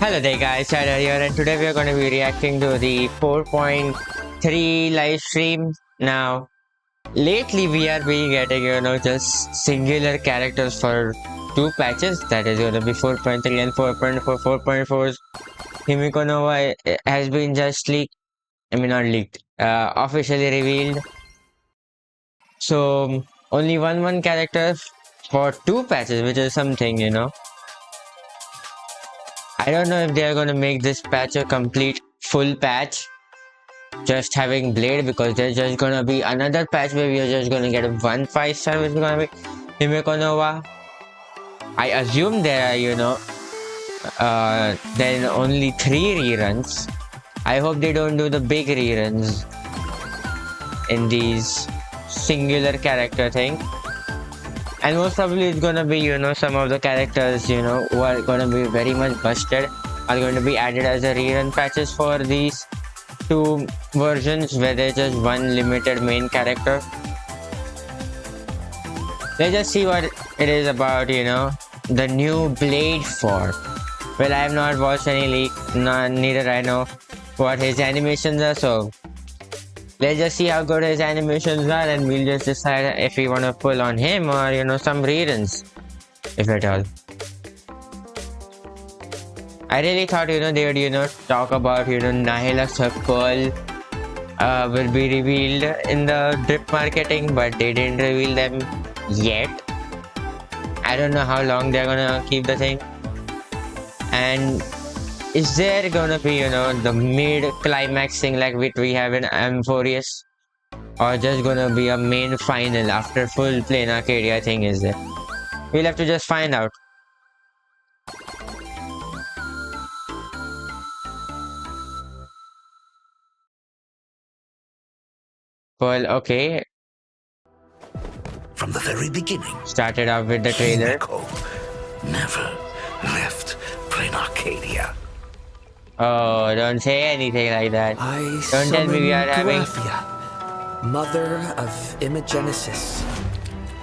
Hello there guys, Tyler here, and today we are going to be reacting to the 4.3 live stream. Now, lately we are being getting, just singular characters for two patches, that is going to be 4.3 and 4.4. 4.4's Himeko Nova has been just leaked, not leaked, officially revealed. So, only one character for two patches, which is something. I don't know if they are going to make this patch a complete full patch, just having Blade, because there's just going to be another patch where we are just going to get a 1 5-star, which is going to be Himeko Nova. I assume there are, then only 3 reruns. I hope they don't do the big reruns in these singular character thing. And most probably it's gonna be, some of the characters, who are gonna be very much busted are going to be added as a rerun patches for these two versions where there's just one limited main character. Let's just see what it is about, the new Blade for. Well, I have not watched any leak, neither I know what his animations are, so let's just see how good his animations are, and we'll just decide if we want to pull on him or, some reruns, if at all. I really thought, they would, talk about, Nihila Circle will be revealed in the drip marketing, but they didn't reveal them yet. I don't know how long they're gonna keep the thing. And is there gonna be, the mid-climax thing like which we have in Amphorius? Or just gonna be a main final after full play in Arcadia thing, is there? We'll have to just find out. Well, okay. From the very beginning, Started off with the trailer. Himeko never left Plain Arcadia. Oh, don't say anything like that. Don't tell me we are having... Graphia, mother of Imogenesis.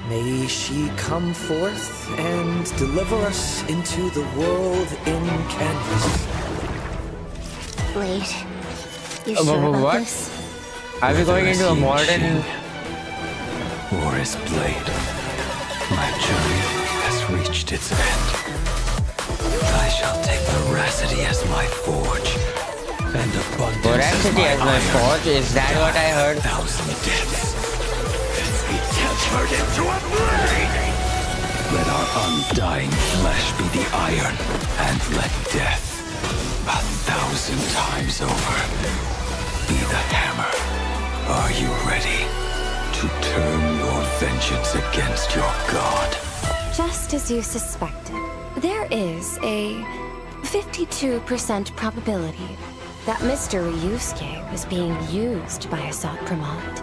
May she come forth and deliver us into the world in canvas. Blade, you sure about what? this? Are we going into a modern... War is Blade. My journey has reached its end. I shall take veracity as my forge, and abundance Voracity as my forge? Is that what I heard? 1,000 deaths. Be tempered into a blade! Let our undying flesh be the iron, and let death, 1,000 times over, be the hammer. Are you ready to turn your vengeance against your god? Just as you suspected, there is a 52% probability that Mr. Ryusuke was being used by Asat Pramod.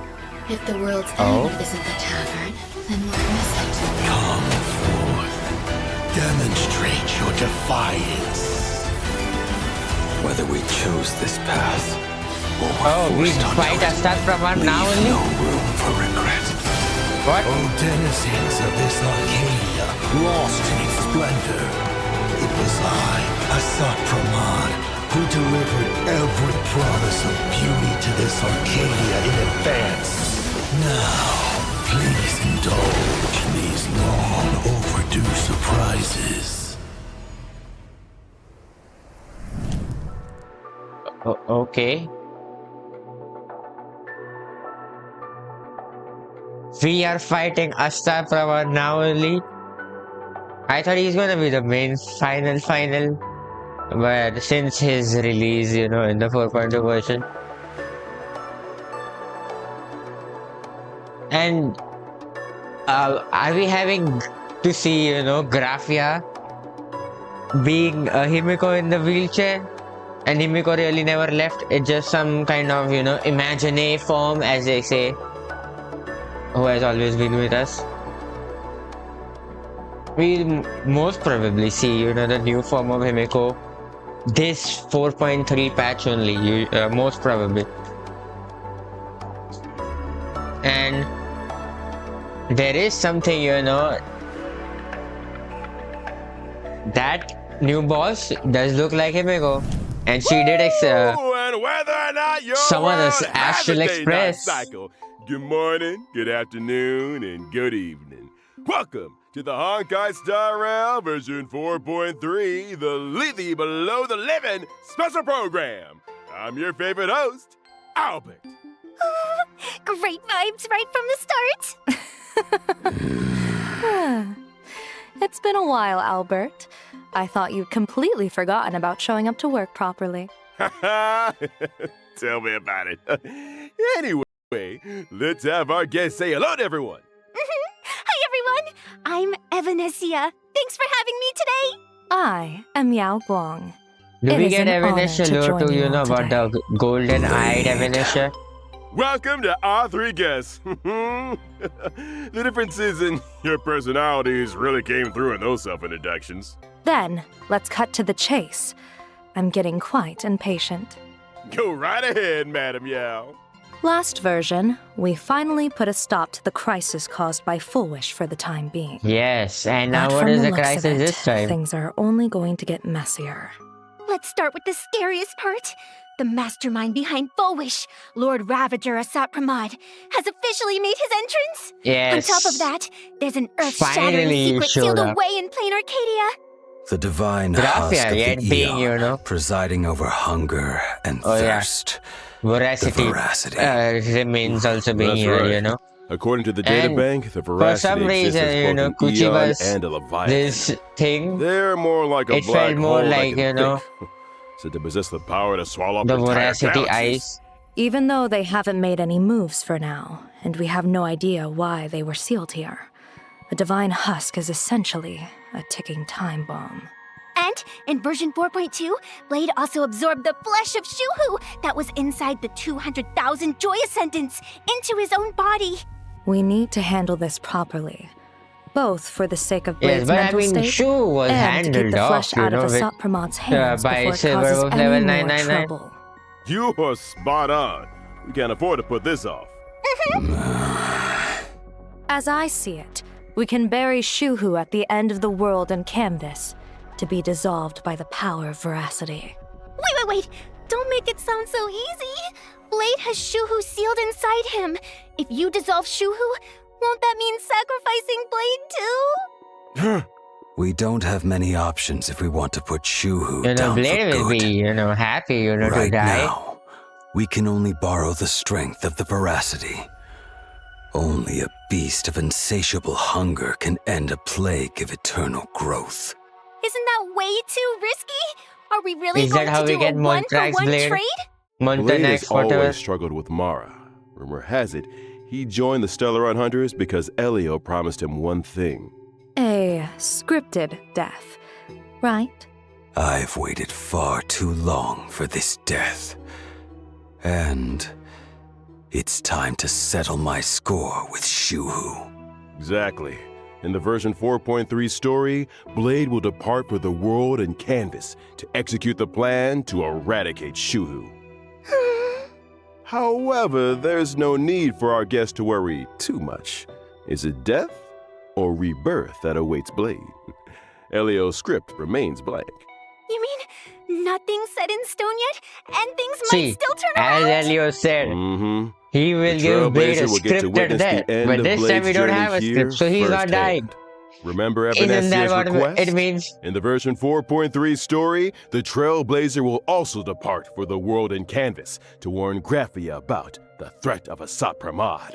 If the world's end isn't the tavern, then what is it? Come forth. Demonstrate your defiance. Whether we chose this path or we fight Asat Pramod now only? no room for regret. What? O denizens of this Arcadia, lost in its splendor, it was I, Asat Pramod, who delivered every promise of beauty to this Arcadia in advance. Now, please indulge in these long overdue surprises. Okay. We are fighting Asat Pramod now only. I thought he's gonna be the main final. But since his release, in the 4.2 version. And are we having to see, Graphia being Himeko in the wheelchair? And Himeko really never left. It's just some kind of, imagine form, as they say, who has always been with us. We'll most probably see, the new form of Himeko this 4.3 patch only, most probably. And there is something, that new boss does look like Himeko. And she did and whether or not your summon us world has Astral a day-night Express. cycle. Good morning, good afternoon, and good evening. Welcome to the Honkai Star Rail version 4.3, the Lethe Below the Living special program. I'm your favorite host, Albert. Great vibes right from the start. It's been a while, Albert. I thought you'd completely forgotten about showing up to work properly. Tell me about it. Anyway, let's have our guest say hello to everyone. Hi, everyone. I'm Evanesia. Thanks for having me today. I am Yao Guang. Do It we is get an honor Evanesha to lore join too, you you know, all about the golden-eyed Evanesha? Welcome to our three guests. The differences in your personalities really came through in those self-introductions. Then, let's cut to the chase. I'm getting quite impatient. Go right ahead, Madam Yao. Last version, we finally put a stop to the crisis caused by Full Wish for the time being. Yes, and now But what from is the the looks of crisis it, this time? things are only going to get messier. Let's start with the scariest part. The mastermind behind Fulwish, Lord Ravager Asat Pramod, has officially made his entrance. Yes. On top of that, there's an earth-shattering Finally you secret showed sealed up. away in plain Arcadia. The divine Graphia, husk of yet the being, eon, you know. presiding over hunger and Oh, yeah. thirst. Veracity, The veracity. remains also being That's here, right. you know. According to the And databank, the for some veracity exists reason, as you both know, an Kuchi eon was and a leviathan. this thing, They're more like a it black felt more hole that like, can you know, think. Said to possess the power to swallow up the entire Veracity galaxies. eyes. Even though they haven't made any moves for now, and we have no idea why they were sealed here, the divine husk is essentially a ticking time bomb. And in version 4.2, Blade also absorbed the flesh of Shuhu that was inside the 200,000 Joy Ascendants into his own body. We need to handle this properly, both for the sake of Yes, Blade's but I mental mean, state Shu was and to keep handled the off, flesh you out know, of with, Asat Pramod's hands by before it Silver causes Wolf any level more 999. trouble. You are spot on. We can't afford to put this off. As I see it, we can bury Shuhu at the end of the world and canvas, to be dissolved by the power of veracity. Wait. Don't make it sound so easy. Blade has Shuhu sealed inside him. If you dissolve Shuhu, won't that mean sacrificing Blade too? We don't have many options if we want to put Shuhu You know, down Blade for will good. be, you know, happy, you know, to Right die. now, we can only borrow the strength of the veracity. Only a beast of insatiable hunger can end a plague of eternal growth. Isn't that way too risky? Are we really Is going that how to we do a get Montrax one-for-one Blade? trade? Blade Montanex, has whatever. always struggled with Mara. Rumor has it, he joined the Stellaron Hunters because Elio promised him one thing. A scripted death, right? I've waited far too long for this death. And it's time to settle my score with Shuhu. Exactly. In the version 4.3 story, Blade will depart for the world and canvas to execute the plan to eradicate Shuhu. However, there's no need for our guest to worry too much. Is it death or rebirth that awaits Blade? Elio's script remains blank. You mean nothing's set in stone yet, and things See, might still turn as around? Elio said, Mm-hmm. he will The give Blade a Trailblazer will get to scripted witness death. the end But of this time Blade's we don't journey have a here script, so he's not dying. firsthand. Remember Isn't that Evanesia's what request? it means? In the version 4.3 story, the Trailblazer will also depart for the world in canvas to warn Graphia about the threat of Asat Pramod.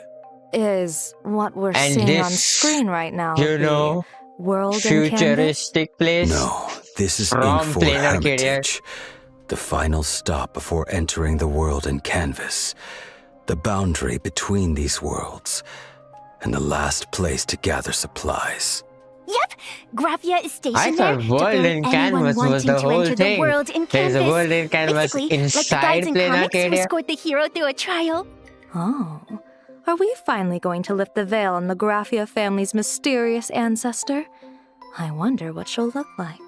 Is what we're And seeing on this, screen right now you the know, world and canvas? futuristic place. No, this is From Ink for Plain Arcadia. Hermitage. The final stop before entering the world in canvas. The boundary between these worlds. And the last place to gather supplies. Yep, Graphia is stationed I there thought to world fill in anyone canvas wanting was the to whole enter thing. the world in There's canvas. a world in canvas Basically, like the inside guys in Plain comics who Arcadia. escort the hero through a trial. Oh. Are we finally going to lift the veil on the Graphia family's mysterious ancestor? I wonder what she'll look like.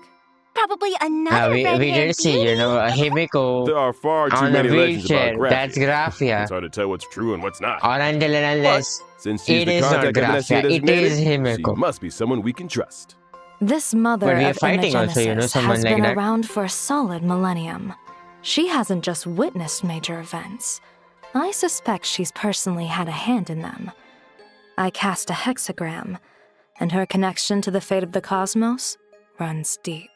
Probably another We red-haired did see, you know, a Himeko There are far too on a many legends about wheelchair. Graphia. That's Graphia. It's hard to tell what's true and what's not. Or until and unless Since she's it the is not contact Graphia, Evanesia it designated, is she Himeko. must be someone we can trust. This mother But we are of fighting also, you know, Imagenesis someone has like been that. around for a solid millennium. She hasn't just witnessed major events. I suspect she's personally had a hand in them. I cast a hexagram, and her connection to the fate of the cosmos runs deep.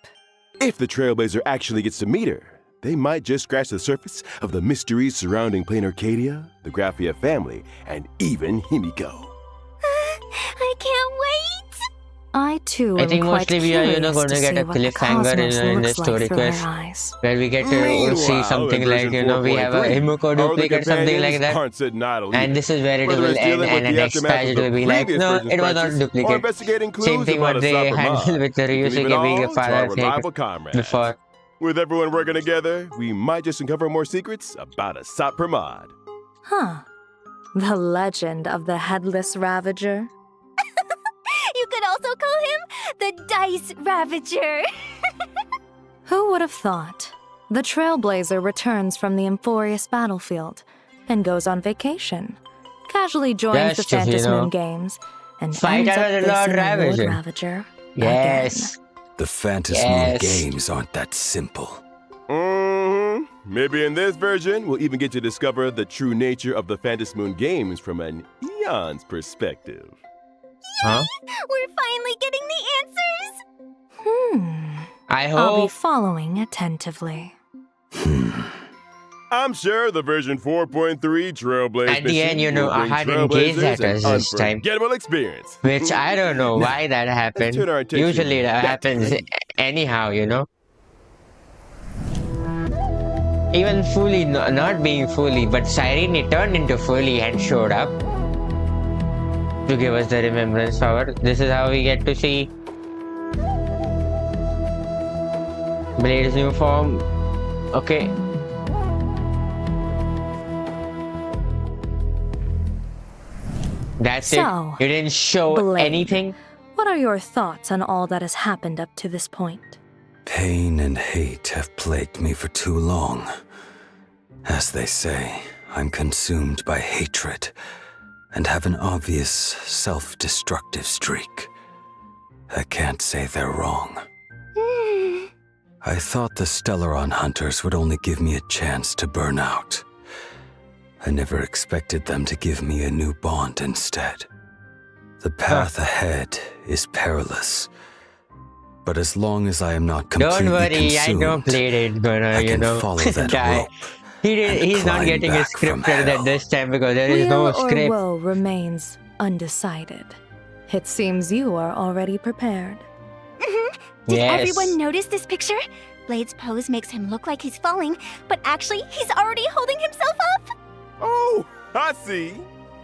If the Trailblazer actually gets to meet her, they might just scratch the surface of the mysteries surrounding Plain Arcadia, the Graphia family, and even Himeko. I can't wait! I too I am think quite mostly we are, curious going to to get see a what the cliffhanger cosmos in the looks story like through her quest, eyes. where we get to see Meanwhile, something in like, version you know, we have a 4.3, Himeko our other duplicate, something like companions that. aren't sitting idle And either. this is where it Whether will it's end, dealing with and the the next aftermath patch of it the will be like, previous no, version's it was not a crisis, or duplicate. investigating clues Same thing about what a they Sopra handled Mod. with the We can leave it Ryusuke being a all to our father reliable comrades. before. With everyone working together, we might just uncover more secrets about a Sopra Mod. Huh. The legend of the Headless Ravager? You could also call him the Dice Ravager. Who would have thought? The Trailblazer returns from the Emphorius battlefield and goes on vacation. Casually joins Just the to, Phantasmoon you know, Games and fight ends up another Lord facing the Lord Ravager. Ravager Yes. The Phantasmoon Yes. games aren't that simple. Mm-hmm. Maybe in this version, we'll even get to discover the true nature of the Phantasmoon games from an Eon's perspective. Huh? We're finally getting the answers! I I'll be hope. following attentively. I'm sure the version 4.3 Trailblaze At the end, you know, will bring I didn't gaze Trailblazers at an us this time. unforgettable experience. Which I don't know why that happened. turn our attention Usually that back to happens Rain. anyhow, you know. Even Fully, not being Fully, but Cyrene turned into Fully and showed up to give us the remembrance power. This is how we get to see Blade's new form. Okay. That's So, it. You didn't show Blade. anything. What are your thoughts on all that has happened up to this point? Pain and hate have plagued me for too long. As they say, I'm consumed by hatred and have an obvious self-destructive streak. I can't say they're wrong. I thought the Stellaron hunters would only give me a chance to burn out. I never expected them to give me a new bond instead. The path ahead is perilous, but as long as I am not completely Don't worry, I consumed, know Blade is gonna, I you can know, follow that die. rope. He's not climb getting it back from scripted hell. at this time because there is Weal no or script. woe remains undecided. It seems you are already prepared. Did Yes. everyone notice this picture? Blade's pose makes him look like he's falling, but actually, he's already holding himself up. Oh, I see.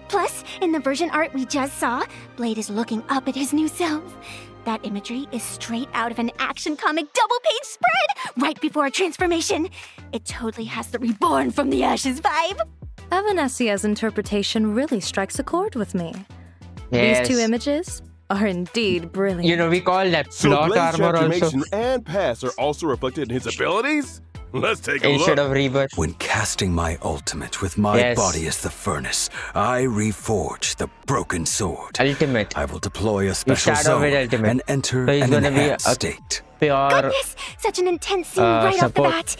Plus, in the version art we just saw, Blade is looking up at his new self. That imagery is straight out of an action comic double-page spread right before a transformation. It totally has the reborn from the ashes vibe. Evanesia's interpretation really strikes a chord with me. Yes. These two images are indeed brilliant. You know, we call that So plot Blade's armor also transformation and past are also reflected in his abilities? Let's take a instead look. of rebirth. When casting my ultimate with my Yes. body as the furnace, I reforge the broken sword. Ultimate. I will deploy a special start off with zone ultimate. and enter So he's an gonna be enhanced a- state. Pure. Goodness, such an intense scene right support. off the bat.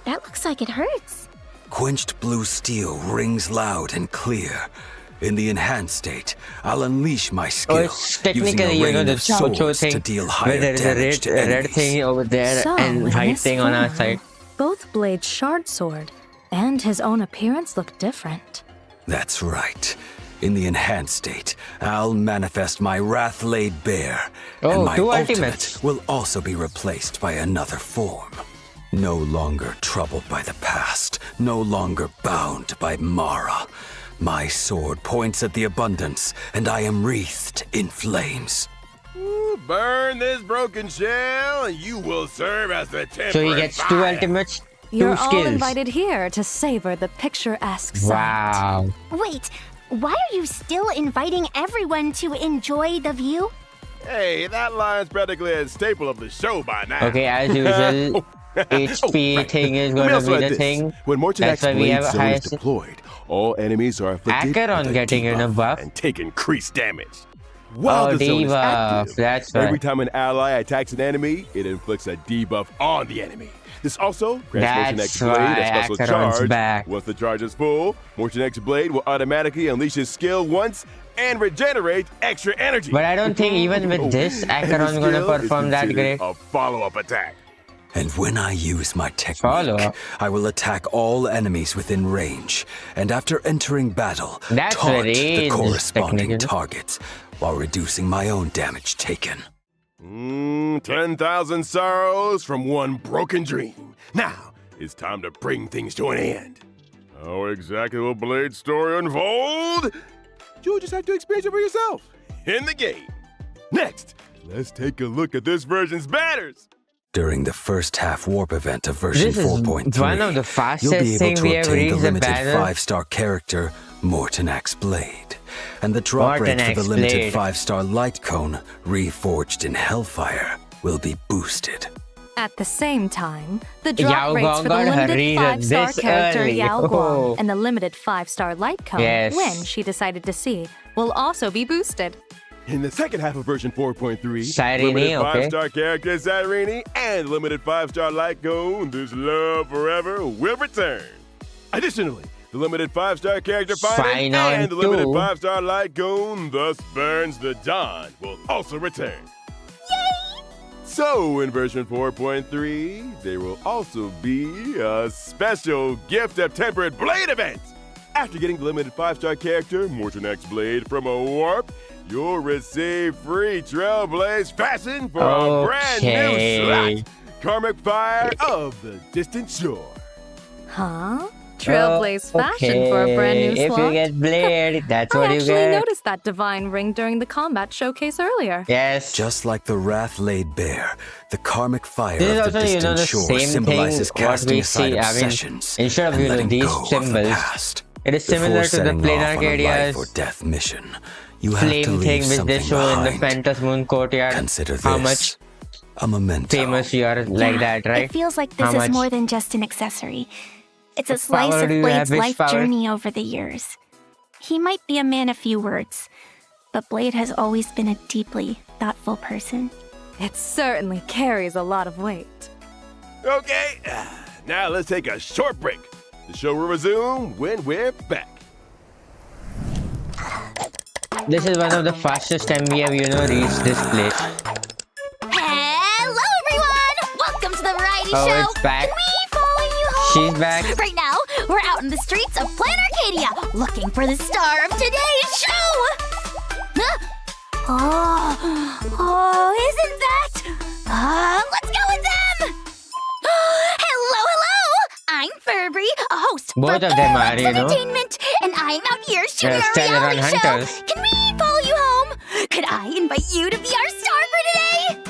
That looks like it hurts. Quenched blue steel rings loud and clear. In the enhanced state, I'll unleash my skill, Oh, it's using technically, a you know, rain the of Chocho swords thing. to deal Where higher there is a damage to red enemies. thing over there So, and in white this thing on our form, side. both Blade's shard sword and his own appearance look different. That's right. In the enhanced state, I'll manifest my wrath laid bare, Oh, and my two ultimate ultimates. will also be replaced by another form. No longer troubled by the past, no longer bound by Mara. My sword points at the abundance, and I am wreathed in flames. Burn this broken shell, and you will serve as the temporary So he gets two fire. ultimates, You're two all skills. invited here to savor the picturesque sight. Wow. Wait, why are you still inviting everyone to enjoy the view? Hey, that line's practically a staple of the show by now. Okay, as usual, HP right. thing is Let me gonna also be add the this. thing. When That's Mortonak's why we blade have a zone is highest deployed, all enemies are afflicted Acheron with a getting in a debuff buff. and take increased damage. while Oh, the zone is debuff. active. That's right. Every time an ally attacks an enemy, it inflicts a debuff on the enemy. This also grants Motion X That's Blade why a special Acheron's charge. back. Once the charge is full, Motion X Blade will automatically unleash his skill once and regenerate extra energy. But I don't think even with this, And the Acheron's gonna skill is perform that considered great. a follow-up attack. And when I use my technique, Follow-up. I will attack all enemies within range, and after entering battle, That's taunt very the interesting corresponding technique. target, while reducing my own damage taken. 10,000 sorrows from one broken dream. Now, it's time to bring things to an end. How exactly will Blade's story unfold? You'll just have to experience it for yourself in the game. Next, let's take a look at this version's banners. During the first half warp event of version This is 4.3, one of the you'll fastest be able things we to have obtain the reached the limited banner. 5-star character Morton X Blade, and the drop Morton rate for X the limited Blade. 5-star light cone reforged in Hellfire will be boosted. At the same time, the Yao drop rates for the Gong got her limited reason 5-star this character early. Yao Oh. Guang and the limited 5-star light cone Yes. Lin she decided to see will also be boosted. In the second half of version 4.3, Cyrene, limited okay. 5-star character Cyrene and limited 5-star light cone This Love Forever will return. Additionally, the limited 5-star character Finder Fine on and the limited too. 5-star light cone Thus Burns the Dawn will also return. Yay! So, in version 4.3, there will also be a special Gift of Tempered Blade event. After getting the limited 5-star character Morton X Blade from a warp, you'll receive free Trailblaze Fashion for a brand new Okay. slot. Karmic Fire of the Distant Shore. Huh? Trailblaze fashion for a brand new If slot? you get Blade, that's I what you actually get. noticed that divine ring during the combat showcase earlier. Yes. Just like the Wrath laid bare, the karmic fire This is of the also, distant the shore same thing symbolizes what casting we aside see. obsessions Instead of, and these letting go of the symbols, past. it is Before similar to the setting Plain off on a life Arcadia's or death mission, you have to flame leave thing which something they show in the behind. Phantos Moon Courtyard. Consider How this much a memento. famous you are like that, right? It feels like How this is much more than just an accessory. It's a What slice power of do you have? Blade's Which life power? journey over the years. He might be a man of few words, but Blade has always been a deeply thoughtful person. It certainly carries a lot of weight. Okay, now let's take a short break. The show will resume when we're back. This is one of the fastest time we have, reached this place. Hello, everyone! Welcome to the variety Oh, show. it's back. Can we follow you home? She's back. Right now, we're out in the streets of Plain Arcadia, looking for the star of today's show. Huh? Oh, isn't that? Let's go with them. Hello. I'm Furby, a host Both for of them are, Fairbanks Entertainment, and I'm out here shooting a Stellar reality Hunters. show. Can we follow you home? Could I invite you to be our star for today?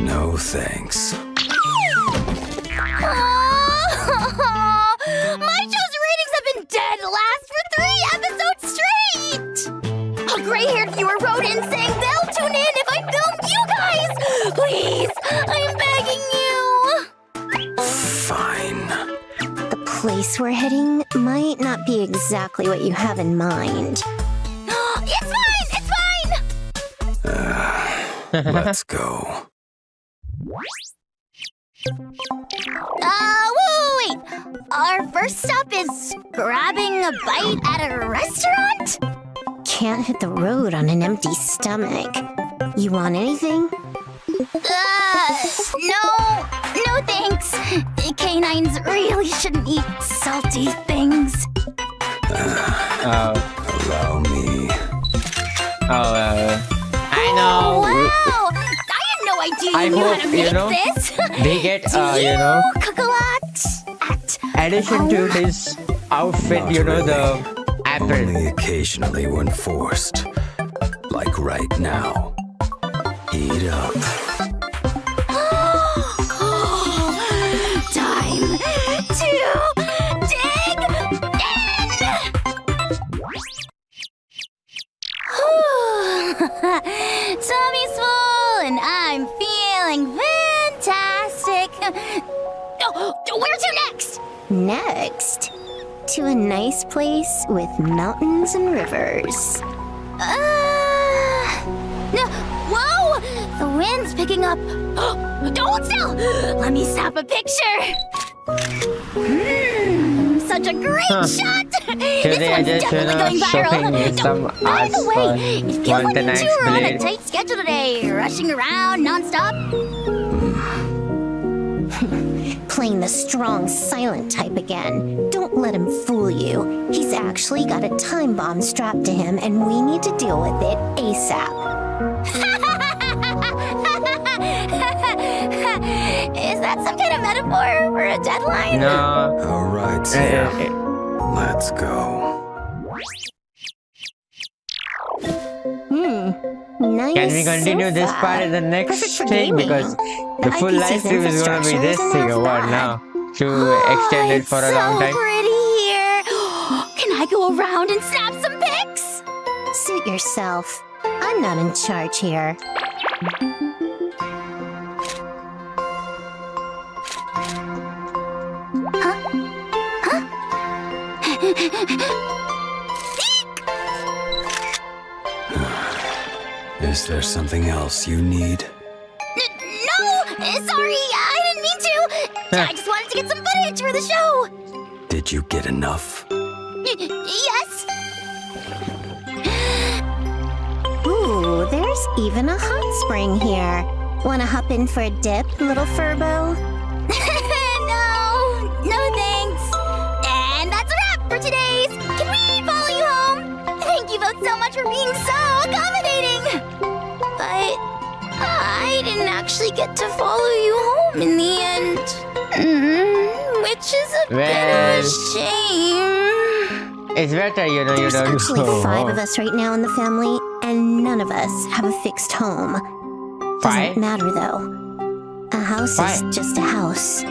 No thanks. My show's ratings have been dead last for 3 episodes straight! A gray-haired viewer wrote in saying they'll tune in if I film you guys! Please, I'm begging you! Fine. The place we're heading might not be exactly what you have in mind. It's fine! Let's go. Wait! Our first stop is grabbing a bite at a restaurant? Can't hit the road on an empty stomach. You want anything? No thanks. Canines really shouldn't eat salty things. Oh, Allow me. I know. Wow! I had no idea I you knew how hope, to make know, this. they get, Do Cocolat at addition to his outfit, Not the really. apple. Only occasionally when forced. Like right now. Eat up. Time to dig in. Tummy's full and I'm feeling fantastic. Where to next? Next, to a nice place with mountains and rivers. wind's picking up. Hold still! Let me snap a picture. Such a great shot! This Today I one's just, definitely going shopping viral. with some By the arts way, for it feels like you tonight's two are on a blade. tight schedule today, rushing around nonstop. Playing the strong, silent type again. Don't let him fool you. He's actually got a time bomb strapped to him, and we need to deal with it ASAP. Is that some kind of metaphor for a deadline? No. All right, Sam. Let's go. Nice. Can we continue this sofa. part in the next Perfect for thing? gaming. Because the full IPC's live stream is going to be this infrastructure thing isn't or what half now? bad. To extend it for a long so time? pretty here. Can I go around and snap some pics? Suit yourself. I'm not in charge here. Is there something else you need? No! Sorry, I didn't mean to. I just wanted to get some footage for the show. Did you get enough? Yes. Ooh, there's even a hot spring here. Wanna hop in for a dip, little Furbo? No thanks. And that's a wrap for today's. Can we follow you home? Thank you both so much for being so accommodating. But I didn't actually get to follow you home in the end. Which is a bit of a shame. It's better, you There's don't actually go 5 home. of us right now in the family, and none of us have a fixed home. Five? Doesn't matter though. A house Five? is just a house.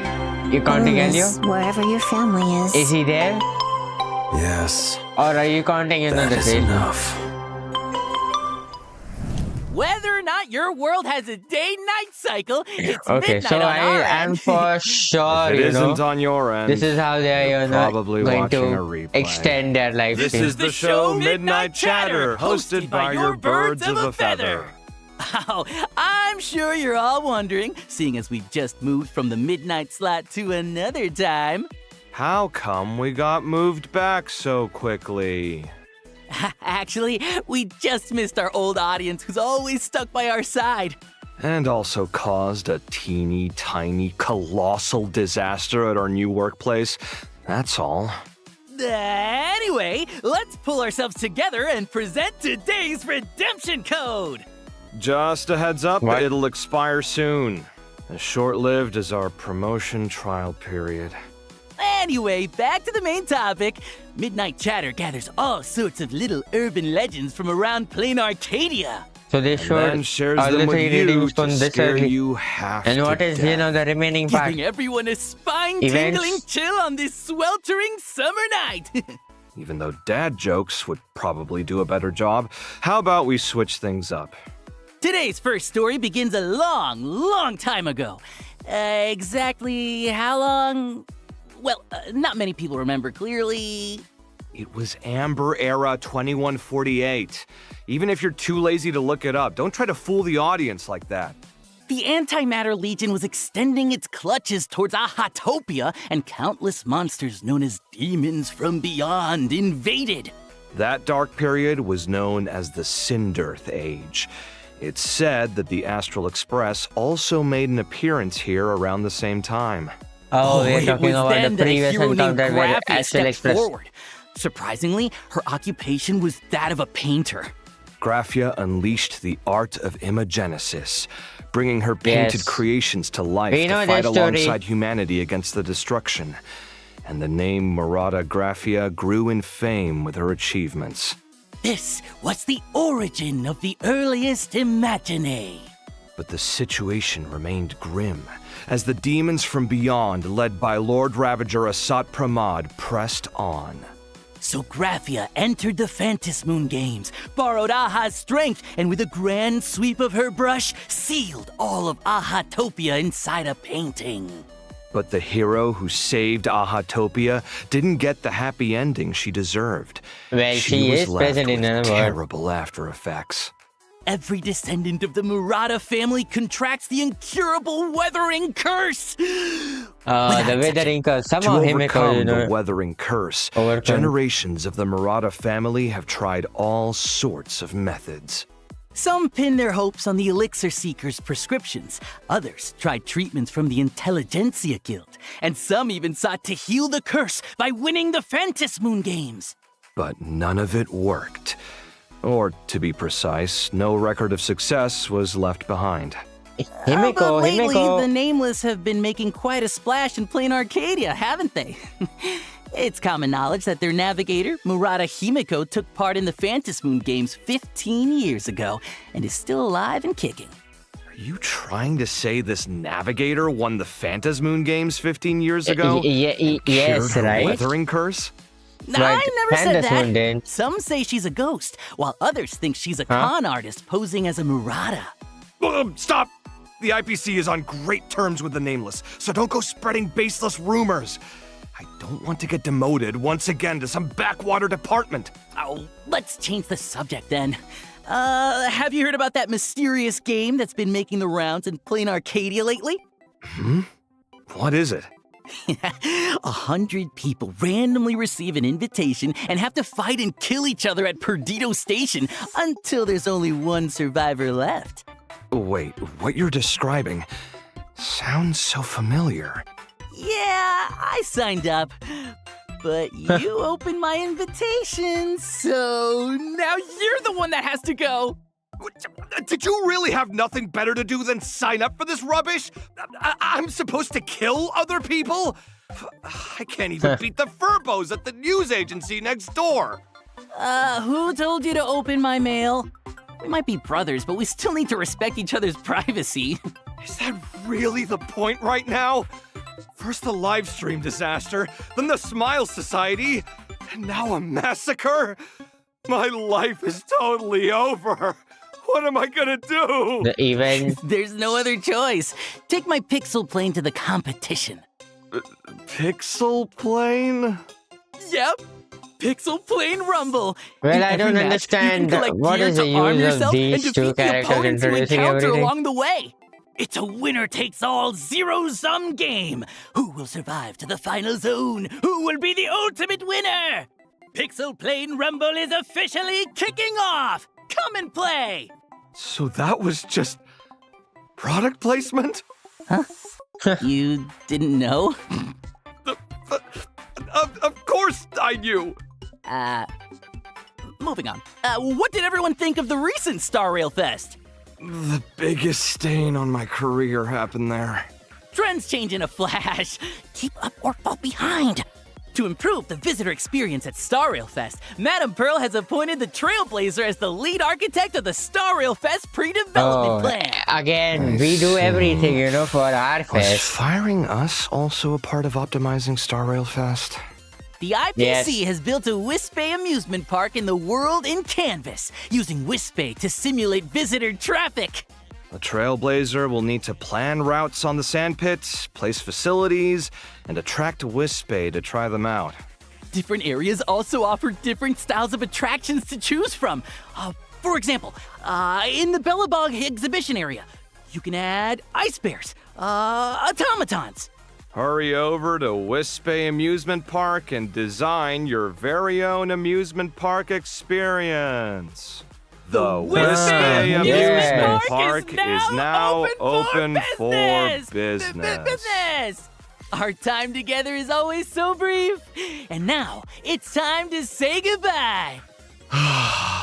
You counting Home Elio? is wherever your family is. Is he there? Yes. Or are you counting, That the is same? enough. Whether or not your world has a day-night cycle, it's Okay, midnight so on I our am end. for sure, If it isn't know, on your end, this is how they are probably going watching a to replay. extend their life This stream. is the show Midnight Chatter, hosted by your birds of a feather. Oh, I'm sure you're all wondering, seeing as we've just moved from the midnight slot to another time. How come we got moved back so quickly? Actually, we just missed our old audience who's always stuck by our side. And also caused a teeny tiny colossal disaster at our new workplace. That's all. Anyway, let's pull ourselves together and present today's redemption code. Just a heads up, What? it'll expire soon. As short-lived as our promotion trial period. Anyway, back to the main topic. Midnight Chatter gathers all sorts of little urban legends from around plain Arcadia. So they And showed then shares all them the with 3 you readings to from this scare early. you half And to what is, death. the remaining part? Giving everyone a spine-tingling chill on this sweltering summer night. Even though dad jokes would probably do a better job, how about we switch things up? Today's first story begins a long, long time ago. Exactly how long? Well, not many people remember clearly. It was Amber Era 2148. Even if you're too lazy to look it up, don't try to fool the audience like that. The Antimatter Legion was extending its clutches towards Ahatopia, and countless monsters known as demons from beyond invaded. That dark period was known as the Cinderth Age. It's said that the Astral Express also made an appearance here around the same time. Oh, we're it talking was about then the that a previous hero named encounter where Graphia Astral stepped Express. forward. Surprisingly, her occupation was that of a painter. Graphia unleashed the art of imagenesis, bringing her painted Yes. creations to life We to know fight that story. alongside humanity against the destruction. And the name Murata Graphia grew in fame with her achievements. This was the origin of the earliest Imagine. But the situation remained grim, as the demons from beyond, led by Lord Ravager Asat Pramad, pressed on. So Graphia entered the Phantasmoon Games, borrowed Aha's strength, and with a grand sweep of her brush, sealed all of Ahatopia inside a painting. But the hero who saved Ahatopia didn't get the happy ending she deserved. Well, she was is left present in with another world. terrible after effects. every descendant of the Murata family contracts the incurable weathering curse. The weathering curse. To Somehow Himeko, overcome the weathering curse, overcome. generations of the Murata family have tried all sorts of methods. Some pin their hopes on the Elixir Seeker's prescriptions. Others tried treatments from the Intelligentsia Guild. And some even sought to heal the curse by winning the Phantasmoon Games. But none of it worked. Or, to be precise, no record of success was left behind. Himeko, But lately, Himeko. the Nameless have been making quite a splash in plain Arcadia, haven't they? It's common knowledge that their navigator, Murata Himeko, took part in the Phantasmoon Games 15 years ago and is still alive and kicking. Are you trying to say this navigator won the Phantasmoon Games 15 years ago? Yes, Cured her right? weathering curse? Nah, I never said Phantasmoon that. didn't. Some say she's a ghost, while others think she's a con artist posing as a Murata. Stop! The IPC is on great terms with the Nameless, so don't go spreading baseless rumors. I don't want to get demoted once again to some backwater department. Oh, let's change the subject then. Have you heard about that mysterious game that's been making the rounds in plain Arcadia lately? What is it? 100 people randomly receive an invitation and have to fight and kill each other at Perdido Station until there's only one survivor left. Wait, what you're describing sounds so familiar. Yeah, I signed up. But you opened my invitation, so now you're the one that has to go. Did you really have nothing better to do than sign up for this rubbish? I'm supposed to kill other people? I can't even beat the Furbos at the news agency next door. Who told you to open my mail? We might be brothers, but we still need to respect each other's privacy. Is that really the point right now? First the live stream disaster, then the Smile Society, and now a massacre? My life is totally over. What am I gonna do? The event. There's no other choice. Take my pixel plane to the competition. Pixel plane? Yep. Pixel Plane Rumble. Well, In I don't every match, you can understand collect what gear is the to arm use of yourself and these two defeat the characters opponents you introducing encounter everything. along the way. It's a winner-takes-all zero-sum game. Who will survive to the final zone? Who will be the ultimate winner? Pixel Plane Rumble is officially kicking off. Come and play. So that was just product placement? You didn't know? Of course I knew. Moving on. What did everyone think of the recent Star Rail Fest? The biggest stain on my career happened there. Trends change in a flash. Keep up or fall behind. To improve the visitor experience at Star Rail Fest, Madame Pearl has appointed the Trailblazer as the lead architect of the Star Rail Fest pre-development plan. Again, we do everything, you know, for our Was fest. firing us also a part of optimizing Star Rail Fest? The IPC Yes. has built a Wispay amusement park in the world in Canvas, using Wispay to simulate visitor traffic. The Trailblazer will need to plan routes on the sandpits, place facilities, and attract Wispay to try them out. Different areas also offer different styles of attractions to choose from. For example, in the Bellabog exhibition area, you can add ice bears, automatons. Hurry over to Wispay Amusement Park and design your very own amusement park experience. The Wispay Amusement Park is now open for business. Our time together is always so brief. And now, it's time to say goodbye.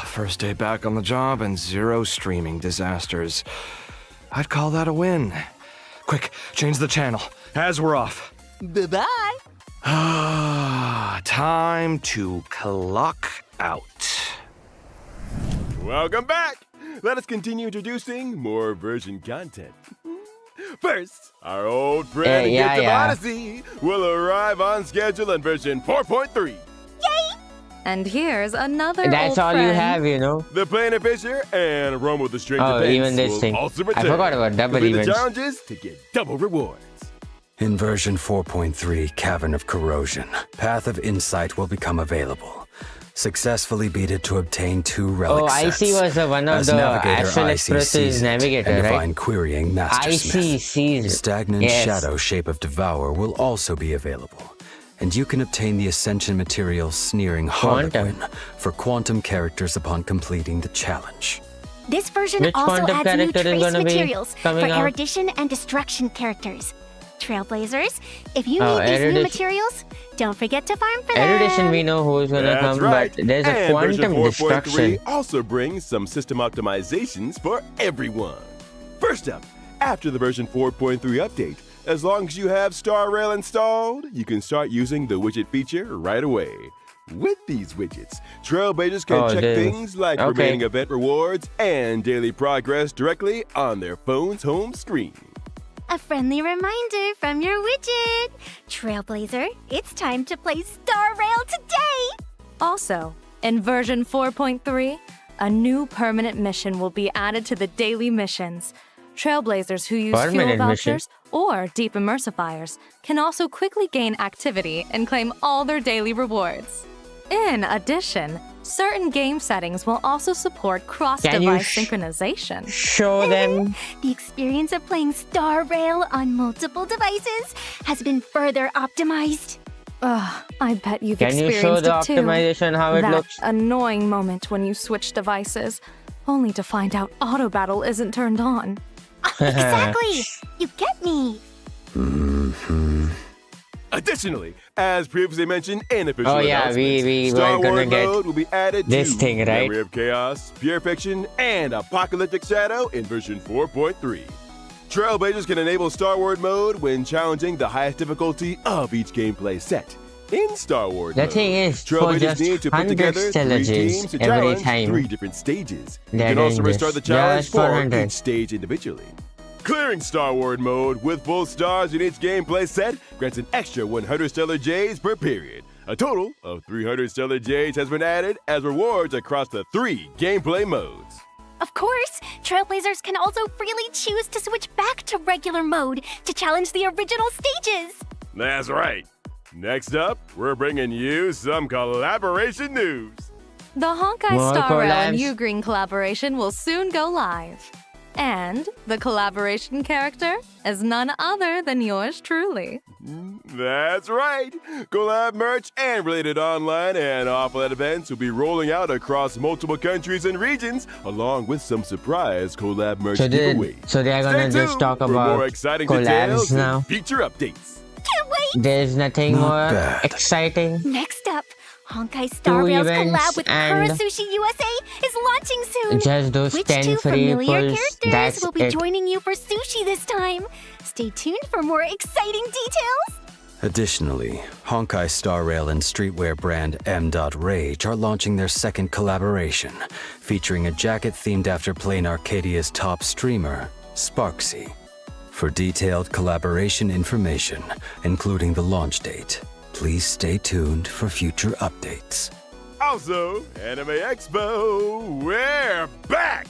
First day back on the job and 0 streaming disasters. I'd call that a win. Quick, change the channel, as we're off. Bye-bye. Time to clock out. Welcome back! Let us continue introducing more version content. First, our old friend yeah, Gift of yeah. Odyssey will arrive on schedule in version 4.3. And here's another That's old all friend. you have, you know. The Planet Fisher and Rumble the Strange Oh, Events even this will thing. also I return. forgot about double Complete the events. challenges to get double rewards. In version 4.3, Cavern of Corrosion, Path of Insight will become available. Successfully beat it to obtain 2 relic Oh, sets. IC was one of As the Navigator, Astral IC Express's sees it navigator, and right? divine querying Master IC Smith. sees it. Stagnant Yes. Shadow Shape of Devour will also be available. And you can obtain the Ascension material Sneering Quantum. Harlequin for quantum characters upon completing the challenge. This version Which also quantum adds new character is trace gonna be materials for coming out? erudition and destruction characters. Trailblazers, if you Oh, need these new erudition. materials, don't forget to farm for them. Erudition, we know who's gonna That's come, right. but there's a and version quantum 4.3 destruction. also brings some system optimizations for everyone. First up, after the version 4.3 update, as long as you have Star Rail installed, you can start using the widget feature right away. With these widgets, Trailblazers can Oh, check this- things like okay. remaining event rewards and daily progress directly on their phone's home screen. A friendly reminder from your widget. Trailblazer, it's time to play Star Rail today! Also, in version 4.3, a new permanent mission will be added to the daily missions. Trailblazers who use fuel Permanent mission? vouchers or deep immersifiers can also quickly gain activity and claim all their daily rewards. In addition, certain game settings will also support cross-device synchronization. Show them. The experience of playing Star Rail on multiple devices has been further optimized. Ugh, I bet you've Can you experienced show the it too. optimization how it that looks? annoying moment when you switch devices, only to find out auto battle isn't turned on. Exactly! You get me! Additionally, as previously mentioned in official Oh, yeah, announcements, we Star were gonna Wars get mode will be added this to thing, right? Memory of Chaos, Pure Fiction, and Apocalyptic Shadow in version 4.3. Trailblazers can enable Star Wars mode when challenging the highest difficulty of each gameplay set. In Star Wars The mode, thing is, for Trailblazers just need to put 100 together 3 stellages teams to every challenge time. 3 different stages. You They're can also doing restart the this challenge just for for 100. each stage individually. Clearing Star Wars mode with full stars in each gameplay set grants an extra 100 Stellar J's per period. A total of 300 Stellar J's has been added as rewards across the 3 gameplay modes. Of course, Trailblazers can also freely choose to switch back to regular mode to challenge the original stages. That's right. Next up, we're bringing you some collaboration news. The Honkai More Star Rail and collabs. Ugreen collaboration will soon go live. And the collaboration character is none other than yours truly. That's right. Collab merch and related online and offline events will be rolling out across multiple countries and regions, along with some surprise collab merch giveaways. So they are gonna Stay just tuned talk for more about exciting collabs details and now. feature updates. Can't wait! There's nothing Not more bad. exciting. Next up, Honkai Star 2 Rail's events collab with and- Kurasushi USA is launching soon. Just those Which 10 two free familiar pulls, characters that's will be it. joining you for sushi this time? Stay tuned for more exciting details. Additionally, Honkai Star Rail and streetwear brand M.Rage are launching their second collaboration, featuring a jacket themed after Plain Arcadia's top streamer, Sparksy. For detailed collaboration information, including the launch date, please stay tuned for future updates. Also, Anime Expo, we're back!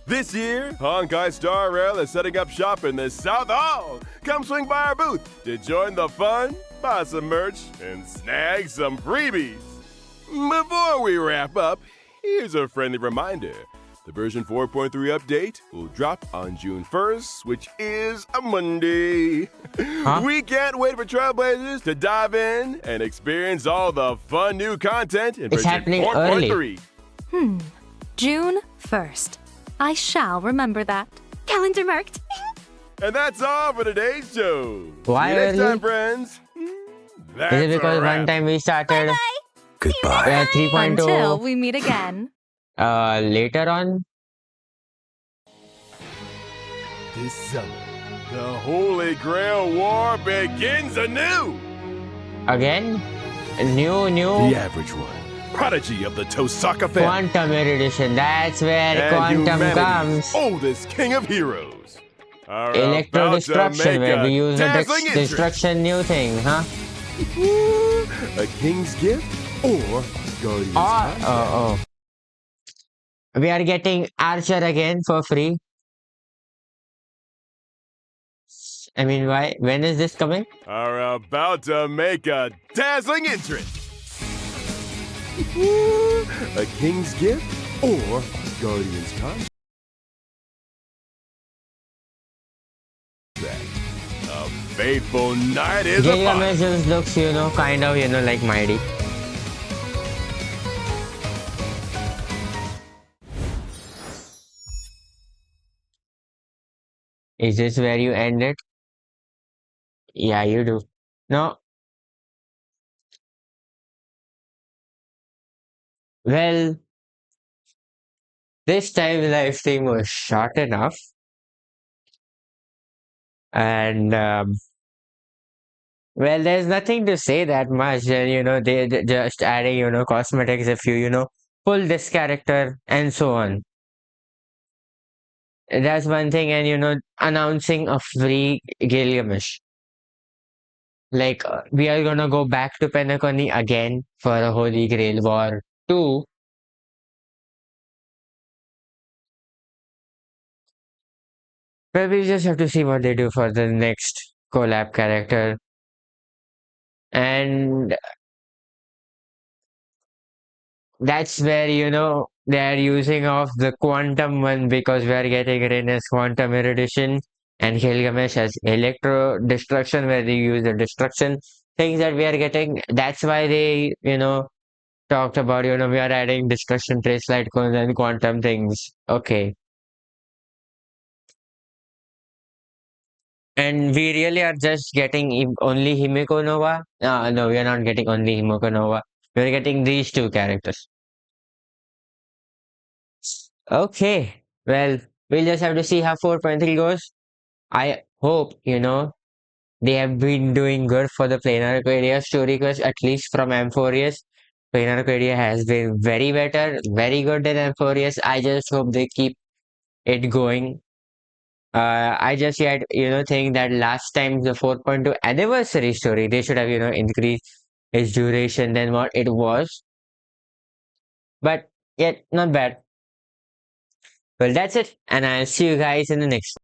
This year, Honkai Star Rail is setting up shop in the South Hall. Come swing by our booth to join the fun, buy some merch, and snag some freebies. Before we wrap up, here's a friendly reminder. The version 4.3 update will drop on June 1st, which is a Monday. Huh? We can't wait for Trailblazers to dive in and experience all the fun new content in It's version happening 4.3. June 1st. I shall remember that. Calendar marked. And that's all for today's show. Why See you next early? time, friends. That's Is it a because wrap. one time we started Goodbye. 3.0 Until we meet again. later on? This summer, the Holy Grail War begins anew. Again? New The average one, prodigy of the Tosaka family, quantum erudition. That's where and quantum humanity's comes. oldest king of heroes, are Electro about to destruction, make where we a use the dazzling entrance. destruction new thing, huh? A king's gift or guardian's contract. Oh. We are getting Archer again for free. I mean, why? When is this coming? Are about to make a dazzling entrance. A king's gift or a guardian's contract? A fateful night is upon Gilgamesh us. just looks, kind of, like Mighty. Is this where you end it? Yeah, you do. No. Well, this time live stream was short enough. And, well, there's nothing to say that much. Then, they just adding, cosmetics if you, pull this character and so on. That's one thing. And, announcing a free Gilgamesh. Like, we are gonna go back to Penacony again for a Holy Grail War 2. But we just have to see what they do for the next collab character. And that's where, they're using of the quantum one because we are getting Rin as quantum erudition and Gilgamesh as electro destruction, where they use the destruction things that we are getting. That's why they, talked about, we are adding destruction trace light cones and quantum things. Okay. And we really are just getting only Himeko Nova? No, we are not getting only Himeko Nova. We're getting these two characters. Okay, well, we'll just have to see how 4.3 goes. I hope, they have been doing good for the Planar Aquaria story quest, at least from Amphorius. Planar Aquaria has been very better, very good than Amphorius. I just hope they keep it going. I just yet, think that last time the 4.2 anniversary story, they should have, increased its duration than what it was. But yet, not bad. Well, that's it, and I'll see you guys in the next one.